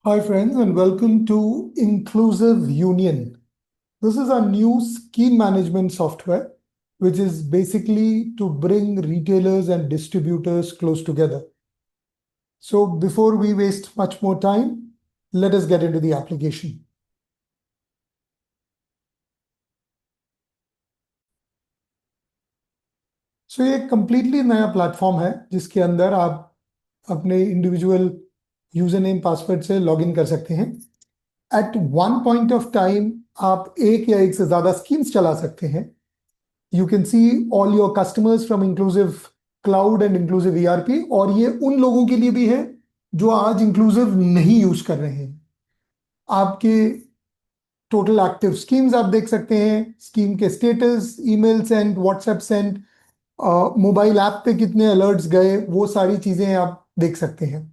Hi, friends, and welcome to Inclusive Union. This is a new scheme management software, which is basically to bring retailers and distributors close together. So, before we waste much more time, let us get into the application. So, ये एक completely नया platform है जिसके अंदर आप अपने individual user name password से log in कर सकते हैं। At one point of time आप एक या एक से ज्यादा स्कीम्स चला सकते हैं। You can see all your customers from Inclusive Cloud and Inclusive ERP, और ये उन लोगों के लिए भी है जो आज इंक्लूसिव नहीं यूज कर रहे हैं। आपके टोटल एक्टिव स्कीम्स आप देख सकते हैं, स्कीम के status, email send, WhatsApp send, mobile app पे कितने अलर्ट्स गए, वो सारी चीजें आप देख सकते हैं।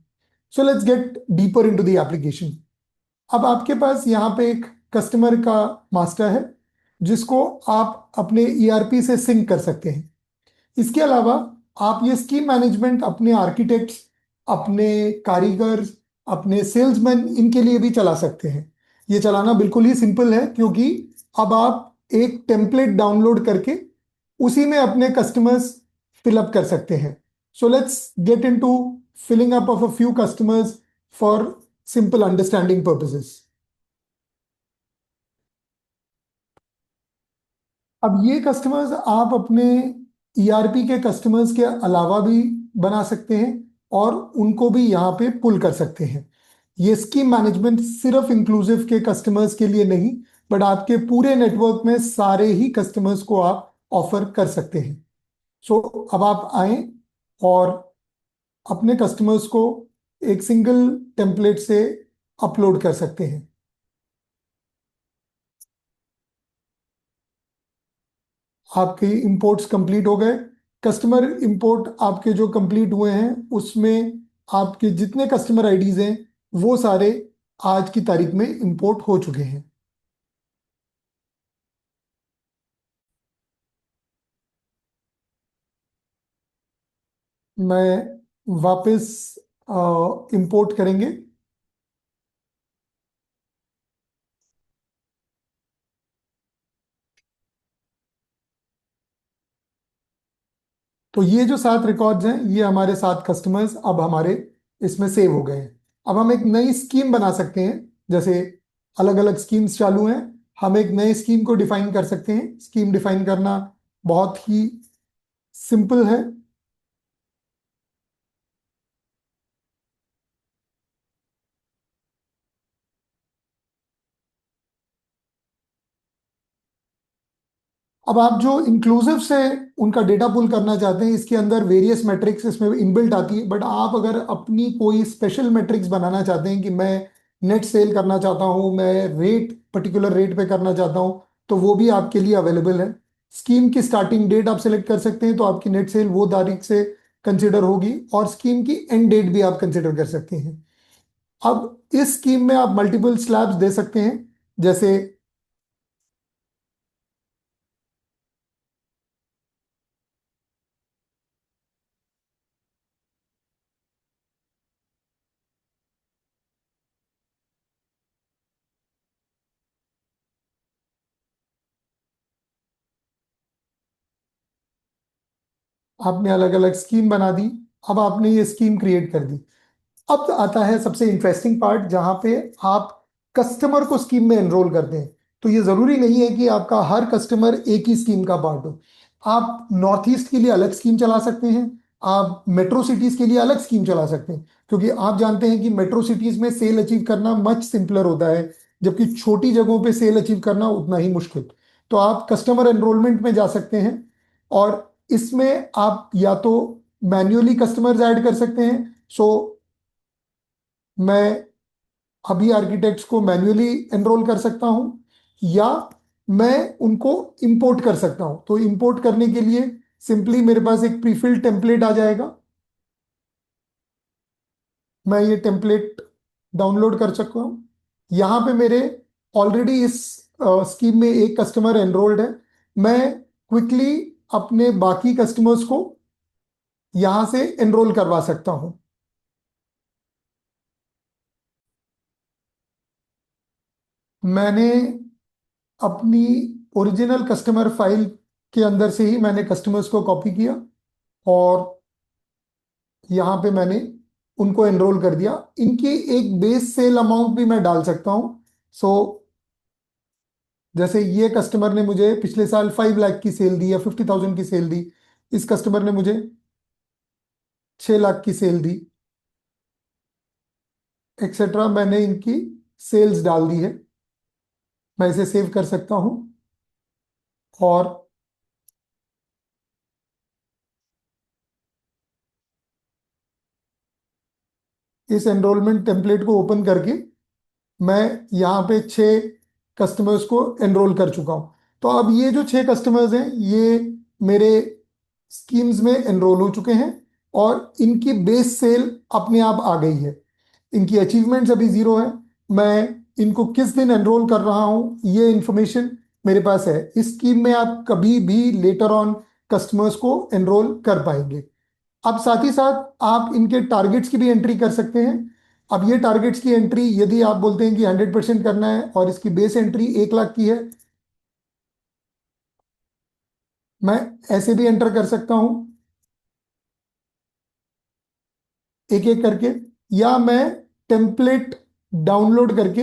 So let's get deeper into the application. अब आपके पास यहाँ पे एक कस्टमर का मास्टर है जिसको आप अपने ईआरपी से सिंक कर सकते हैं। इसके अलावा आप ये स्कीम मैनेजमेंट अपने आर्किटेक्ट्स, अपने कारीगर, अपने सेल्समैन, इनके लिए भी चला सकते हैं। ये चलाना बिल्कुल ही सिंपल है क्योंकि अब आप एक टेम्पलेट डाउनलोड करके उसी में अपने कस्टमर्स फिल अप कर सकते हैं। So let's get into filling up of a few customers for simple understanding purposes. अब ये कस्टमर्स आप अपने ईआरपी के कस्टमर्स के अलावा भी बना सकते हैं और उनको भी यहाँ पे पुल कर सकते हैं। ये स्कीम मैनेजमेंट सिर्फ इंक्लूसिव के कस्टमर्स के लिए नहीं, बट आपके पूरे नेटवर्क में सारे ही कस्टमर्स को आप ऑफर कर सकते हैं। सो अब आप आए और अपने कस्टमर्स को एक सिंगल टेम्पलेट से अपलोड कर सकते हैं। आपके इंपोर्ट्स कंप्लीट हो गए। कस्टमर इंपोर्ट आपके जो कंप्लीट हुए हैं उसमें आपके जितने कस्टमर आईडीज हैं वो सारे आज की तारीख में इंपोर्ट हो चुके हैं। मैं वापस इंपोर्ट करेंगे। तो ये जो 7 रिकॉर्ड्स हैं ये हमारे 7 कस्टमर्स अब हमारे इसमें सेव हो गए हैं। अब हम एक नई स्कीम बना सकते हैं। जैसे अलग अलग स्कीम्स चालू हैं, हम एक नई स्कीम को डिफाइन कर सकते हैं। स्कीम डिफाइन करना बहुत ही सिंपल है। अब आप जो इंक्लूसिव से उनका डेटा पुल करना चाहते हैं, इसके अंदर वेरियस मैट्रिक्स इसमें इनबिल्ट आती है, बट आप अगर अपनी कोई स्पेशल मैट्रिक्स बनाना चाहते हैं कि मैं नेट सेल करना चाहता हूं, मैं रेट पर्टिकुलर रेट पे करना चाहता हूं, तो वो भी आपके लिए अवेलेबल है। स्कीम की स्टार्टिंग डेट आप सेलेक्ट कर सकते हैं, तो आपकी नेट सेल वो तारीख से कंसिडर होगी, और स्कीम की एंड डेट भी आप कंसिडर कर सकते हैं। अब इस स्कीम में आप मल्टीपल स्लैब्स दे सकते हैं। जैसे आपने अलग अलग स्कीम बना दी, अब आपने ये स्कीम क्रिएट कर दी। अब आता है सबसे इंटरेस्टिंग पार्ट जहां पे आप कस्टमर को स्कीम में एनरोल करते हैं। तो ये जरूरी नहीं है कि आपका हर कस्टमर एक ही स्कीम का पार्ट हो। आप नॉर्थ ईस्ट के लिए अलग स्कीम चला सकते हैं, आप मेट्रो सिटीज के लिए अलग स्कीम चला सकते हैं, क्योंकि आप जानते हैं कि मेट्रो सिटीज में सेल अचीव करना मच सिंपलर होता है, जबकि छोटी जगहों पे सेल अचीव करना उतना ही मुश्किल। तो आप कस्टमर एनरोलमेंट में जा सकते हैं और इसमें आप या तो मैन्युअली कस्टमर्स ऐड कर सकते हैं। सो मैं अभी आर्किटेक्ट्स को मैन्युअली एनरोल कर सकता हूं, या मैं उनको इंपोर्ट कर सकता हूं। तो इंपोर्ट करने के लिए सिंपली मेरे पास एक प्रीफिल्ड टेम्पलेट आ जाएगा। मैं ये टेम्पलेट डाउनलोड कर सकता हूं। यहां पे मेरे ऑलरेडी इस स्कीम में एक कस्टमर एनरोल्ड है। मैं क्विकली अपने बाकी कस्टमर्स को यहां से एनरोल करवा सकता हूं। मैंने अपनी ओरिजिनल कस्टमर फाइल के अंदर से ही मैंने कस्टमर्स को कॉपी किया और यहाँ पे मैंने उनको एनरोल कर दिया। इनकी एक बेस सेल अमाउंट भी मैं डाल सकता हूँ। सो जैसे ये कस्टमर ने मुझे पिछले साल 5 लाख की सेल दी या 50,000 की सेल दी, इस कस्टमर ने मुझे 6 लाख की सेल दी, एक्सेट्रा। मैंने इनकी सेल्स डाल दी है। मैं इसे सेव कर सकता हूँ और इस एनरोलमेंट टेम्पलेट को ओपन करके मैं यहाँ पे 6 कस्टमर्स को एनरोल कर चुका हूँ। तो अब ये जो 6 कस्टमर्स हैं ये मेरे स्कीम्स में एनरोल हो चुके हैं और इनकी बेस सेल अपने आप आ गई है। इनकी अचीवमेंट्स अभी जीरो है। मैं इनको किस दिन एनरोल कर रहा हूँ ये इंफॉर्मेशन मेरे पास है। इस स्कीम में आप कभी भी लेटर ऑन कस्टमर्स को एनरोल कर पाएंगे। अब साथ ही साथ आप इनके टारगेट्स की भी एंट्री कर सकते हैं। अब ये टारगेट्स की एंट्री यदि आप बोलते हैं कि 100% करना है और इसकी बेस एंट्री 1 लाख की है, मैं ऐसे भी एंटर कर सकता हूं एक एक करके, या मैं टेम्पलेट डाउनलोड करके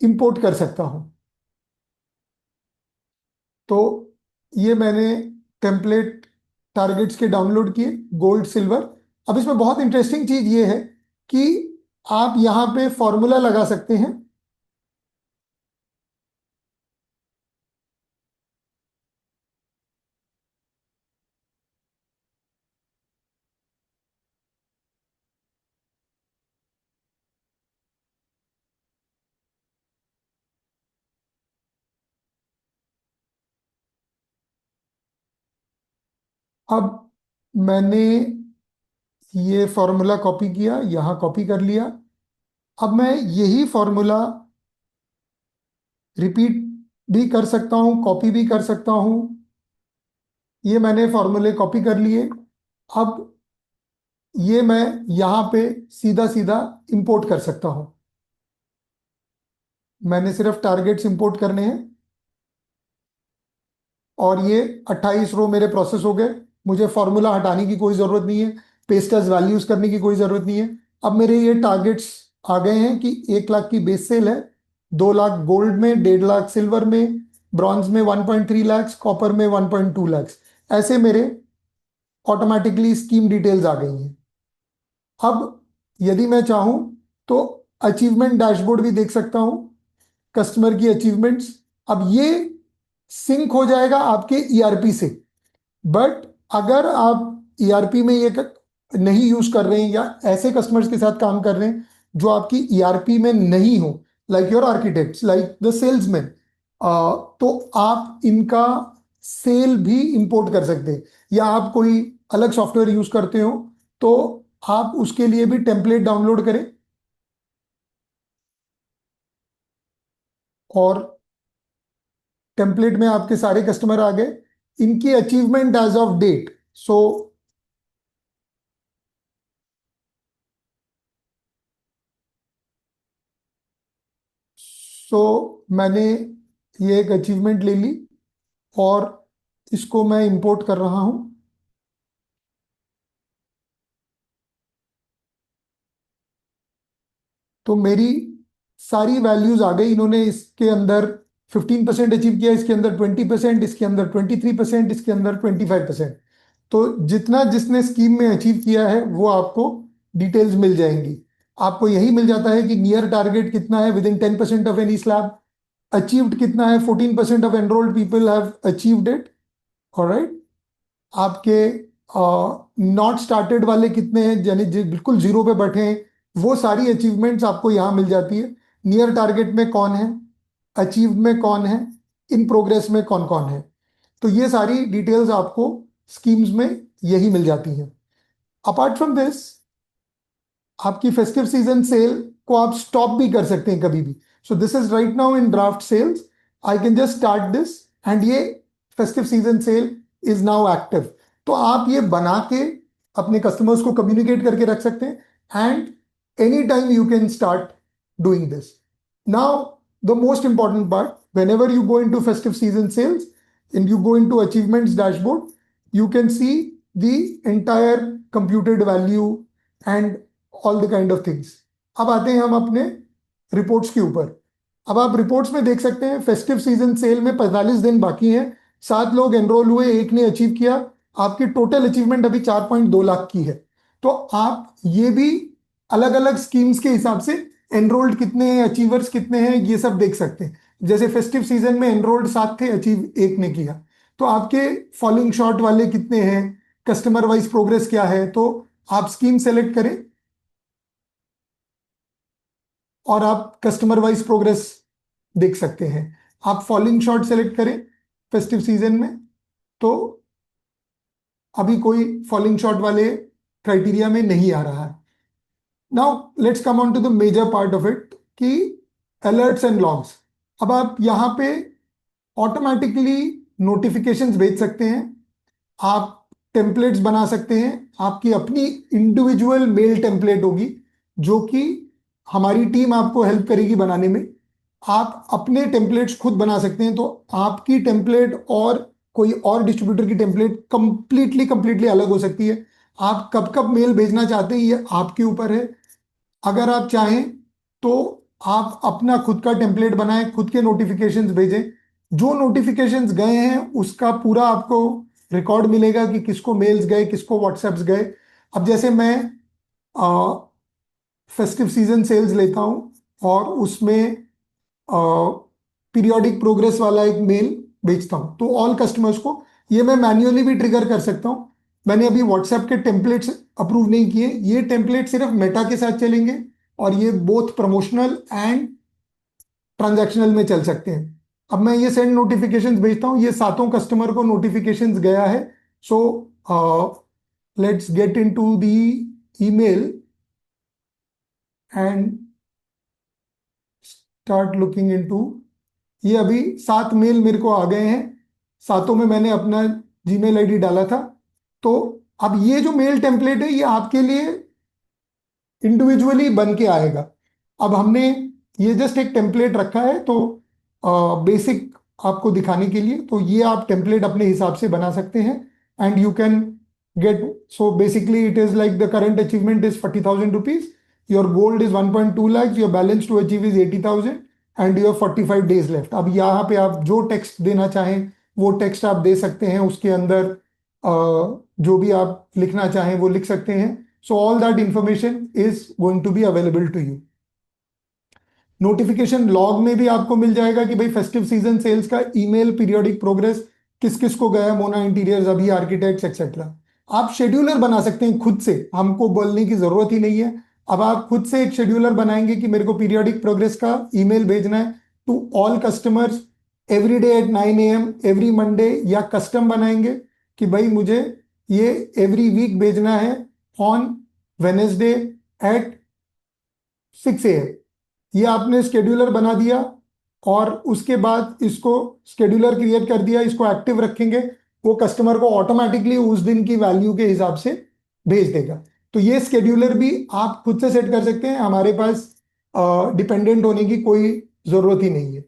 इंपोर्ट कर सकता हूं। तो ये मैंने टेम्पलेट टारगेट्स के डाउनलोड किए, गोल्ड सिल्वर। अब इसमें बहुत इंटरेस्टिंग चीज ये है कि आप यहां पे फॉर्मूला लगा सकते हैं। अब मैंने ये फॉर्मूला कॉपी किया, यहाँ कॉपी कर लिया। अब मैं यही फॉर्मूला रिपीट भी कर सकता हूँ, कॉपी भी कर सकता हूँ। ये मैंने फॉर्मूले कॉपी कर लिए। अब ये मैं यहाँ पे सीधा सीधा इंपोर्ट कर सकता हूँ। मैंने सिर्फ टारगेट्स इंपोर्ट करने हैं और ये 28 रो मेरे प्रोसेस हो गए। मुझे फॉर्मूला हटाने की कोई ज़रूरत नहीं है, पेस्ट एज वैल्यूज करने की कोई ज़रूरत नहीं है। अब मेरे ये टारगेट्स आ गए हैं कि 1 लाख की बेस सेल है, 2 लाख गोल्ड में, 1.5 लाख सिल्वर में, ब्रॉन्ज में 1.3 लाख, कॉपर में 1.2 लाख। ऐसे मेरे ऑटोमेटिकली स्कीम डिटेल्स आ गई हैं। अब यदि मैं चाहूँ तो अचीवमेंट डैशबोर्ड भी देख सकता हूँ, कस्टमर की अचीवमेंट्स। अब ये सिंक हो जाएगा आपके ईआरपी से। बट अगर आप ईआरपी में नहीं यूज कर रहे हैं या ऐसे कस्टमर्स के साथ काम कर रहे हैं जो आपकी ईआरपी में नहीं हो, like your architects, like the salesman, तो आप इनका सेल भी इंपोर्ट कर सकते हैं। या आप कोई अलग सॉफ्टवेयर यूज करते हो तो आप उसके लिए भी टेम्पलेट डाउनलोड करें और टेम्पलेट में आपके सारे कस्टमर आ गए, इनकी अचीवमेंट एज ऑफ डेट। सो सो मैंने ये एक अचीवमेंट ले ली और इसको मैं इंपोर्ट कर रहा हूं। तो मेरी सारी वैल्यूज आ गई। इन्होंने इसके अंदर 15% अचीव किया, इसके अंदर 20%, इसके अंदर 23%, इसके अंदर 25%। तो जितना जिसने स्कीम में अचीव किया है वो आपको डिटेल्स मिल जाएंगी। आपको यही मिल जाता है कि नियर टारगेट कितना है with in 10% of any slab, achieved कितना है, 14% of enrolled people have achieved it. Alright. आपके नॉट स्टार्टेड वाले कितने हैं, यानी बिल्कुल जीरो पे बैठे हैं, वो सारी अचीवमेंट्स आपको यहाँ मिल जाती है। नियर टारगेट में कौन है, अचीव में कौन है, इन प्रोग्रेस में कौन कौन है। तो ये सारी डिटेल्स आपको स्कीम्स में यही मिल जाती हैं। अपार्ट फ्रॉम दिस, आपकी फेस्टिव सीजन सेल को आप स्टॉप भी कर सकते हैं कभी भी। So this is right now in draft sales. I can just start this and ये festive season sale is now active. तो आप ये बना के अपने कस्टमर्स को कम्युनिकेट करके रख सकते हैं and any time you can start doing this. Now, the most important part, whenever you go into festive season sales and you go into achievements dashboard, you can see the entire computed value and all the kind of things. अब आते हैं हम अपने reports के ऊपर। अब आप reports में देख सकते हैं फेस्टिव सीजन सेल में 45 दिन बाकी हैं, 7 लोग एनरोल हुए, एक ने अचीव किया, आपकी टोटल अचीवमेंट अभी 4.2 लाख की है। तो आप ये भी अलग अलग स्कीम्स के हिसाब से एनरोल्ड कितने हैं, अचीवर्स कितने हैं, ये सब देख सकते हैं। जैसे फेस्टिव सीजन में एनरोल्ड 7 थे, अचीव एक ने किया, तो आपके फॉलोइंग शॉर्ट वाले कितने हैं, कस्टमर वाइज प्रोग्रेस क्या है, तो आप स्कीम सेलेक्ट करें और आप कस्टमर वाइज प्रोग्रेस देख सकते हैं। आप फॉलोइंग शॉर्ट सेलेक्ट करें फेस्टिव सीजन में, तो अभी कोई फॉलोइंग शॉर्ट वाले क्राइटेरिया में नहीं आ रहा है। Now let's come on to the major part of it कि अलर्ट्स एंड लॉग्स। अब आप यहाँ पे ऑटोमेटिकली नोटिफिकेशंस भेज सकते हैं, आप टेम्पलेट्स बना सकते हैं, आपकी अपनी इंडिविजुअल मेल टेम्पलेट होगी जो कि हमारी टीम आपको हेल्प करेगी बनाने में। आप अपने टेम्पलेट्स खुद बना सकते हैं, तो आपकी टेम्पलेट और कोई और डिस्ट्रीब्यूटर की टेम्पलेट कंप्लीटली कंप्लीटली अलग हो सकती है। आप कब कब मेल भेजना चाहते हैं ये आपके ऊपर है। अगर आप चाहें तो आप अपना खुद का टेम्पलेट बनाएं, खुद के नोटिफिकेशंस भेजें, जो नोटिफिकेशंस गए हैं उसका पूरा आपको रिकॉर्ड मिलेगा कि किसको मेल्स गए, किसको व्हाट्सएप्स गए। अब जैसे मैं फेस्टिव सीजन सेल्स लेता हूं और उसमें पीरियोडिक प्रोग्रेस वाला एक मेल भेजता हूं, तो ऑल कस्टमर्स को ये मैं मैन्युअली भी ट्रिगर कर सकता हूं। मैंने अभी व्हाट्सएप के टेम्पलेट्स अप्रूव नहीं किए, ये टेम्पलेट सिर्फ मेटा के साथ चलेंगे और ये बोथ प्रमोशनल एंड ट्रांजैक्शनल में चल सकते हैं। अब मैं ये सेंड नोटिफिकेशंस भेजता हूं, ये सातों कस्टमर को नोटिफिकेशंस गया है। सो let's get into the email and start looking into. ये अभी 7 मेल मेरे को आ गए हैं, सातों में मैंने अपना जीमेल आईडी डाला था। तो अब ये जो मेल टेम्पलेट है ये आपके लिए इंडिविजुअली बन के आएगा। अब हमने ये जस्ट एक टेम्पलेट रखा है, तो बेसिक आपको दिखाने के लिए, तो ये आप टेम्पलेट अपने हिसाब से बना सकते हैं and you can get. So basically it is like the current achievement is 40,000 rupees, your goal is 1.2 lakhs, your balance to achieve is 80,000 and you have 45 days left. अब यहाँ पे आप जो टेक्स्ट देना चाहें वो टेक्स्ट आप दे सकते हैं, उसके अंदर जो भी आप लिखना चाहें वो लिख सकते हैं। So all that information is going to be available to you. Notification log में भी आपको मिल जाएगा कि भाई फेस्टिव सीजन सेल्स का ईमेल पीरियोडिक प्रोग्रेस किस किस को गया, मोना इंटीरियर्स, अभी आर्किटेक्ट्स एक्सेट्रा। आप शेड्यूलर बना सकते हैं खुद से, हमको बोलने की जरूरत ही नहीं है। अब आप खुद से एक शेड्यूलर बनाएंगे कि मेरे को पीरियोडिक प्रोग्रेस का ईमेल भेजना है to all customers every day at 9 AM every Monday, या कस्टम बनाएंगे कि भाई मुझे ये एवरी वीक भेजना है ऑन वेनेसडे एट 6 AM। ये आपने स्केड्यूलर बना दिया और उसके बाद इसको स्केड्यूलर क्रिएट कर दिया, इसको एक्टिव रखेंगे, वो कस्टमर को ऑटोमेटिकली उस दिन की वैल्यू के हिसाब से भेज देगा। तो ये स्केड्यूलर भी आप खुद से सेट कर सकते हैं, हमारे पास डिपेंडेंट होने की कोई जरूरत ही नहीं है।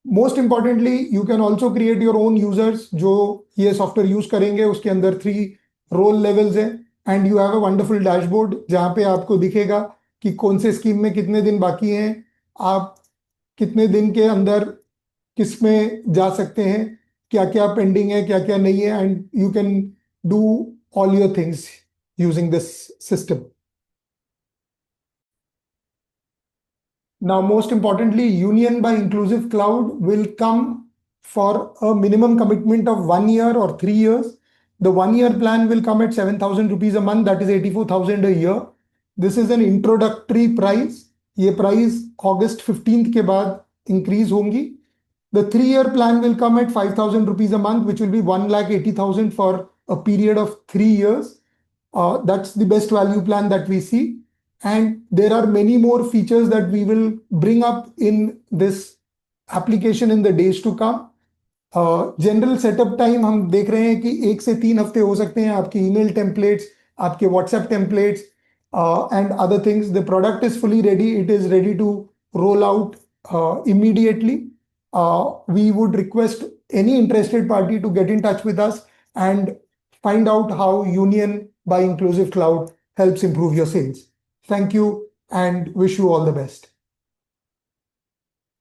Most importantly you can also create your own users जो ये सॉफ्टवेयर यूज करेंगे। उसके अंदर 3 रोल लेवल्स हैं and you have a wonderful dashboard जहाँ पे आपको दिखेगा कि कौन से स्कीम में कितने दिन बाकी हैं, आप कितने दिन के अंदर किस में जा सकते हैं, क्या क्या पेंडिंग है, क्या क्या नहीं है, and you can do all your things using this system. Now, most importantly, Union by Inclusive Cloud will come for a minimum commitment of 1 year or 3 years. The 1 year plan will come at 7,000 rupees a month, that is 84,000 a year. This is an introductory price. ये price August 15th के बाद increase होंगी। The 3 year plan will come at 5,000 rupees a month, which will be 1,80,000 for a period of 3 years. That's the best value plan that we see. And there are many more features that we will bring up in this application in the days to come. General setup time हम देख रहे हैं कि 1 से 3 हफ्ते हो सकते हैं। आपकी ईमेल टेम्पलेट्स, आपके WhatsApp templates and other things. The product is fully ready, it is ready to roll out immediately. We would request any interested party to get in touch with us and find out how Union by Inclusive Cloud helps improve your sales. Thank you and wish you all the best.